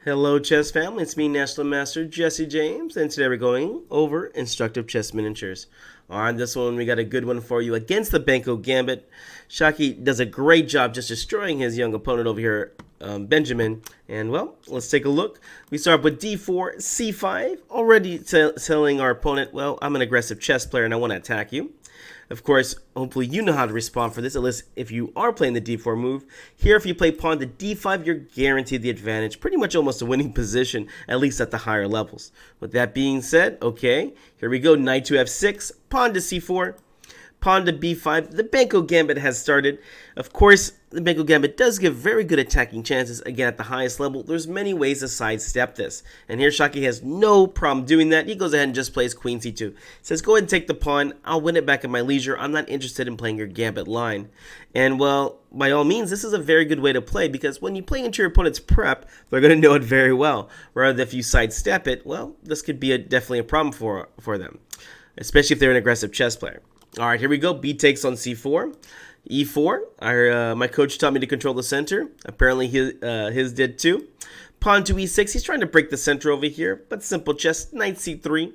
Hello chess family, it's me National Master Jesse James, and today we're going over instructive chess miniatures. On this one we got a good one for you against the Benko Gambit. Shaki does a great job just destroying his young opponent over here, Benjamin. And well, let's take a look. We start with d4, c5, already telling our opponent, well, I'm an aggressive chess player and I want to attack you. Of course, hopefully you know how to respond for this, at least if you are playing the d4 move. Here, if you play pawn to d5, you're guaranteed the advantage, pretty much almost a winning position, at least at the higher levels. With that being said, okay, here we go, knight to f6, pawn to c4, pawn to b5. The Benko Gambit has started. Of course, the Benko Gambit does give very good attacking chances. Again, at the highest level, there's many ways to sidestep this. And here, Shaki has no problem doing that. He goes ahead and just plays queen c2. Says, go ahead and take the pawn. I'll win it back at my leisure. I'm not interested in playing your Gambit line. And, well, by all means, this is a very good way to play because when you play into your opponent's prep, they're going to know it very well. Rather, if you sidestep it, well, this could be definitely a problem for them, especially if they're an aggressive chess player. All right, here we go. B takes on c4. e4. My coach taught me to control the center. Apparently his did too. Pawn to e6. He's trying to break the center over here, but simple chess. Knight c3.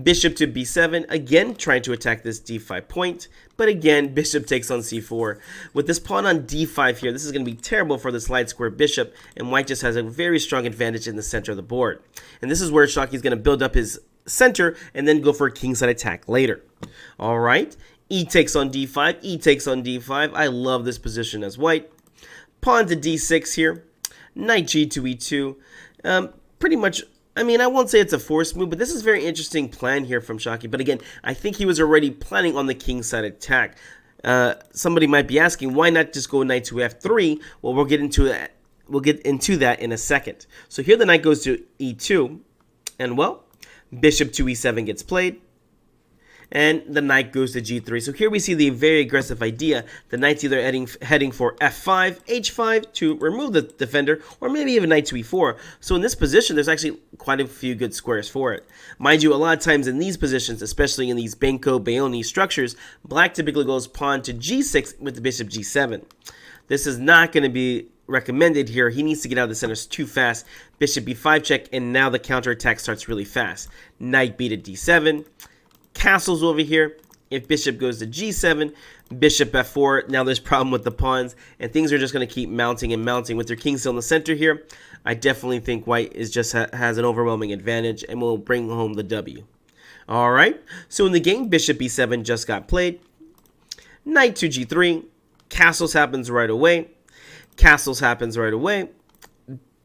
Bishop to b7. Again, trying to attack this d5 point. But again, bishop takes on c4. With this pawn on d5 here, this is going to be terrible for this light square bishop. And white just has a very strong advantage in the center of the board. And this is where Shaki is going to build up his center and then go for a kingside attack later. All right, e takes on d5, e takes on d5. I love this position as white. Pawn to d6 here. Knight g to e2. Pretty much, I mean, I won't say it's a forced move, but this is a very interesting plan here from Shaki. But again, I think he was already planning on the kingside attack. Somebody might be asking, why not just go knight to f3? Well, we'll get into that in a second. So here the knight goes to e2, and well, bishop to e7 gets played, and the knight goes to g3. So here we see the very aggressive idea. The knight's either heading for f5, h5 to remove the defender, or maybe even knight to e4. So in this position, there's actually quite a few good squares for it. Mind you, a lot of times in these positions, especially in these Benko Baoni structures, black typically goes pawn to g6 with the bishop g7. This is not going to be recommended here. He needs to get out of the center too fast. Bishop b5 check, and now the counterattack starts really fast. Knight b to d7. Castles over here. If bishop goes to g7, bishop f4. Now there's problem with the pawns, and things are just going to keep mounting and mounting. With their king still in the center here, I definitely think white is just has an overwhelming advantage and will bring home the W. All right. So in the game, bishop b7 just got played. Knight to g3. Castles happens right away. Castles happens right away.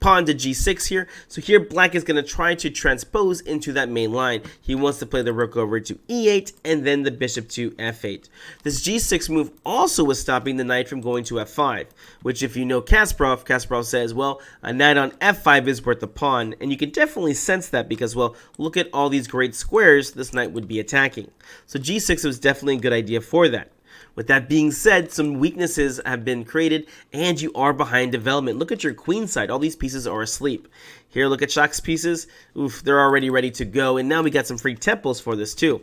Pawn to g6 here. So here black is going to try to transpose into that main line. He wants to play the rook over to e8 and then the bishop to f8. This g6 move also was stopping the knight from going to f5, which if you know Kasparov says, well, a knight on f5 is worth a pawn. And you can definitely sense that because, well, look at all these great squares this knight would be attacking. So g6 was definitely a good idea for that. With that being said, some weaknesses have been created and you are behind development. Look at your queen side. All these pieces are asleep. Here, look at Shak's pieces. Oof, they're already ready to go. And now we got some free temples for this too.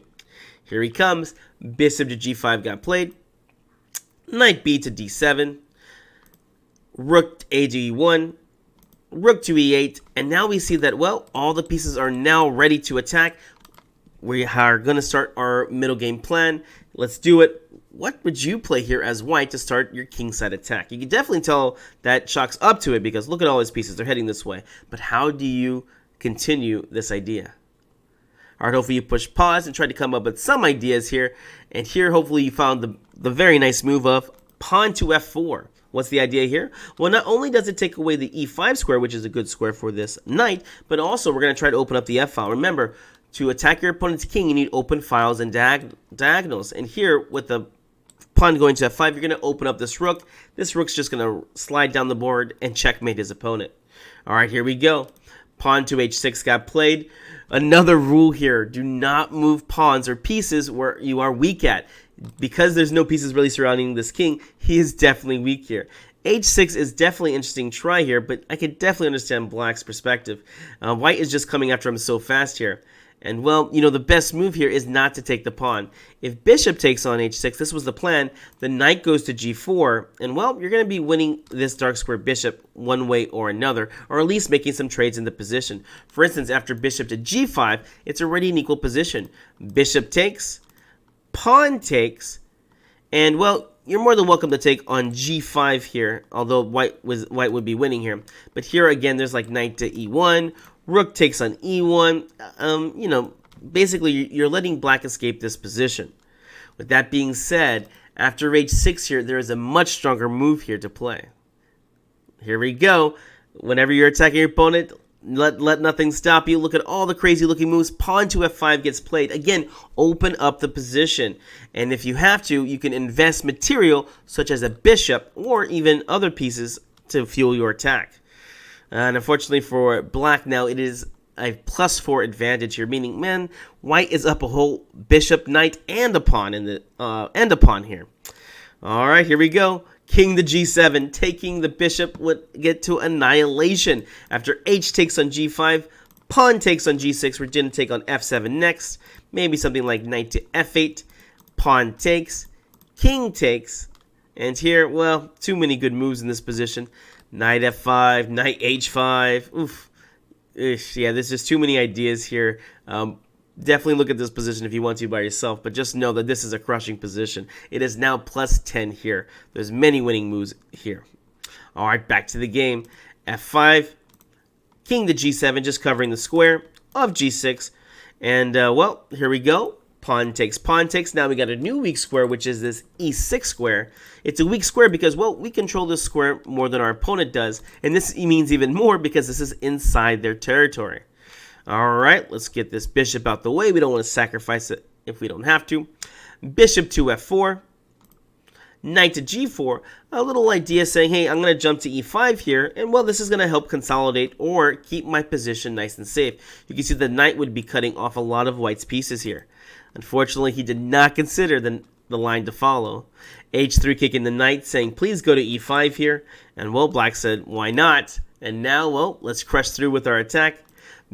Here he comes. Bishop to g5 got played. Knight b to d7. Rook a to e1. Rook to e8. And now we see that, well, all the pieces are now ready to attack. We are going to start our middle game plan. Let's do it. What would you play here as white to start your kingside attack? You can definitely tell that Shak's up to it because look at all his pieces. They're heading this way. But how do you continue this idea? All right, hopefully you push pause and try to come up with some ideas here. And here, hopefully you found the very nice move of pawn to f4. What's the idea here? Well, not only does it take away the e5 square, which is a good square for this knight, but also we're going to try to open up the f file. Remember, to attack your opponent's king, you need open files and diagonals. And here, with the pawn going to f5, you're going to open up this rook. This rook's just going to slide down the board and checkmate his opponent. All right, here we go. Pawn to h6 got played. Another rule here, do not move pawns or pieces where you are weak at. Because there's no pieces really surrounding this king, he is definitely weak here. h6 is definitely an interesting try here, but I can definitely understand black's perspective. White is just coming after him so fast here. And well, you know, the best move here is not to take the pawn. If bishop takes on h6, this was the plan, the knight goes to g4, and well, you're going to be winning this dark square bishop one way or another, or at least making some trades in the position. For instance, after bishop to g5, it's already an equal position. Bishop takes, pawn takes, and well, you're more than welcome to take on g5 here, although white would be winning here. But here again, there's like knight to e1, rook takes on e1. You know, basically you're letting black escape this position. With that being said, after h6 here, there is a much stronger move here to play. Here we go. Whenever you're attacking your opponent, let nothing stop you. Look at all the crazy looking moves. Pawn to f5 gets played. Again, open up the position. And if you have to, you can invest material such as a bishop or even other pieces to fuel your attack. And unfortunately for black now, it is a +4 advantage here, meaning, man, white is up a whole bishop, knight, and a pawn in the here. All right, here we go. King to g7, taking the bishop would get to annihilation. After h takes on g5, pawn takes on g6. We're going to take on f7 next. Maybe something like knight to f8, pawn takes, king takes, and here, well, too many good moves in this position. Knight f5, knight h5. Oof. Yeah, there's just too many ideas here. Definitely look at this position if you want to by yourself, but just know that this is a crushing position. It is now +10 here. There's many winning moves here. All right, back to the game. f5, king to g7, just covering the square of g6. And, well, here we go. Pawn takes, pawn takes. Now we got a new weak square, which is this e6 square. It's a weak square because, well, we control this square more than our opponent does. And this means even more because this is inside their territory. All right, let's get this bishop out the way. We don't want to sacrifice it if we don't have to. Bishop to f4. Knight to g4. A little idea saying, hey, I'm going to jump to e5 here. And, well, this is going to help consolidate or keep my position nice and safe. You can see the knight would be cutting off a lot of white's pieces here. Unfortunately, he did not consider the line to follow. h3 kicking the knight, saying, please go to e5 here. And, well, black said, why not? And now, well, let's crush through with our attack.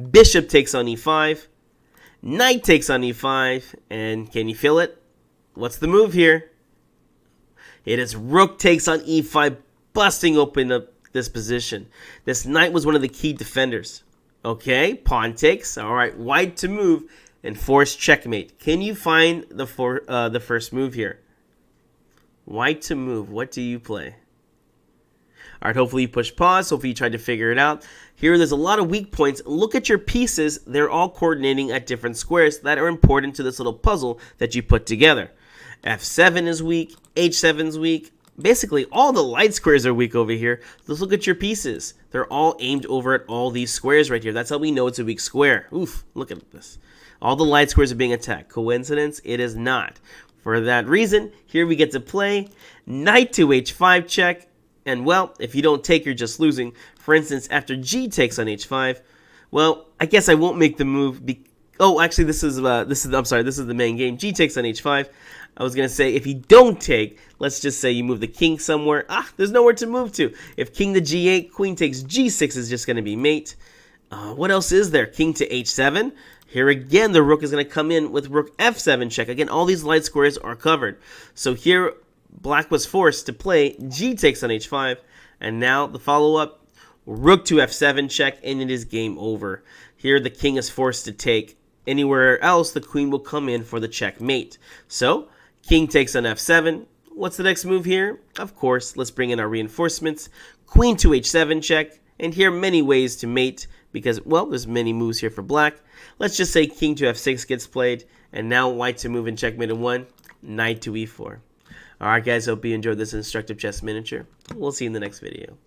Bishop takes on e5. Knight takes on e5. And can you feel it? What's the move here? It is rook takes on e5, busting open up this position. This knight was one of the key defenders. Okay, pawn takes. All right, white to move and force checkmate. Can you find the first move here? White to move. What do you play? All right, hopefully you push pause. Hopefully you tried to figure it out. Here, there's a lot of weak points. Look at your pieces. They're all coordinating at different squares that are important to this little puzzle that you put together. f7 is weak. h7 is weak. Basically, all the light squares are weak over here. Let's look at your pieces. They're all aimed over at all these squares right here. That's how we know it's a weak square. Oof, look at this. All the light squares are being attacked. Coincidence? It is not. For that reason, here we get to play knight to h5 check. And, well, if you don't take, you're just losing. For instance, after g takes on h5, well, I guess I won't make the move. Oh, actually, this is the main game. G takes on h5. I was going to say, if you don't take, let's just say you move the king somewhere. There's nowhere to move to. If king to g8, queen takes g6 is just going to be mate. What else is there? King to h7. Here again, the rook is going to come in with rook f7 check. Again, all these light squares are covered. So here, black was forced to play g takes on h5. And now the follow-up, rook to f7 check, and it is game over. Here, the king is forced to take. Anywhere else, the queen will come in for the checkmate. So, king takes on f7. What's the next move here? Of course, let's bring in our reinforcements. Queen to h7 check. And here, many ways to mate because, well, there's many moves here for black. Let's just say king to f6 gets played. And now white to move in checkmate in 1. Knight to e4. Alright guys, hope you enjoyed this instructive chess miniature. We'll see you in the next video.